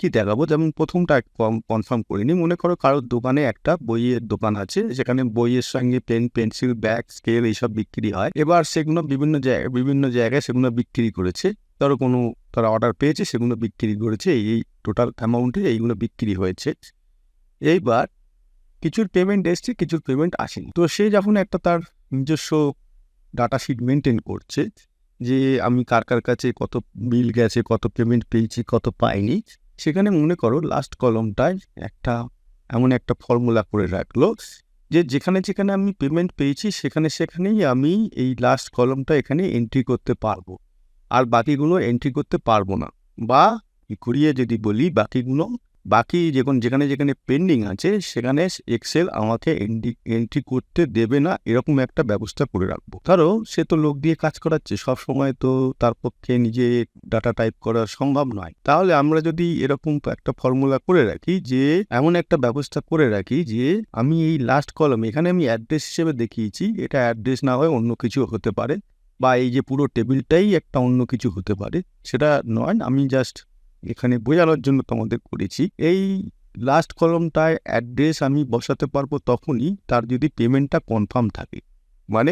কি দেখাবো, যেমন প্রথমটা কনফার্ম করিনি। মনে করো কারোর দোকানে একটা বইয়ের দোকান আছে, যেখানে বইয়ের সঙ্গে পেন, পেন্সিল, ব্যাগ, স্কেল এইসব বিক্রি হয়। এবার সেগুলো বিভিন্ন জায়গায় সেগুলো বিক্রি করেছে। ধরো তারা অর্ডার পেয়েছে, সেগুলো বিক্রি করেছে, এই টোটাল অ্যামাউন্টে এইগুলো বিক্রি হয়েছে। এইবার কিছুর পেমেন্ট এসছে, কিছুর পেমেন্ট আসেনি। তো সে যখন একটা তার নিজস্ব ডাটা শিট মেনটেন করছে যে আমি কার কাছে কত বিল গেছে, কত পেমেন্ট পেয়েছি, কত পাইনি, সেখানে মনে করো লাস্ট কলমটায় এমন একটা ফর্মুলা করে রাখলো যে যেখানে আমি পেমেন্ট পেয়েছি সেখানেই আমি এই লাস্ট কলমটা এখানে এন্ট্রি করতে পারবো, আর বাকিগুলো এন্ট্রি করতে পারবো না। বা ঘুরিয়ে যদি বলি, বাকি যেখানে পেন্ডিং আছে সেখানে এক্সেল আমাকে এন্ট্রি করতে দেবে না, এরকম একটা ব্যবস্থা করে রাখবো। ধরো সে তো লোক দিয়ে কাজ করাচ্ছে, সব সময় তো তার পক্ষে নিজে ডাটা টাইপ করা সম্ভব নয়। তাহলে আমরা যদি এরকম একটা ফর্মুলা করে রাখি, যে এমন একটা ব্যবস্থা করে রাখি যে আমি এই লাস্ট কলম এখানে আমি অ্যাড্রেস হিসেবে দেখিয়েছি, এটা অ্যাড্রেস না হয় অন্য কিছু হতে পারে, বা এই যে পুরো টেবিলটাই একটা অন্য কিছু হতে পারে, সেটা নয়, আমি জাস্ট এখানে বোঝানোর জন্য তোমাদের করেছি। এই লাস্ট কলমটায় অ্যাড্রেস আমি বসাতে পারবো তখনই তার যদি পেমেন্টটা কনফার্ম থাকে। মানে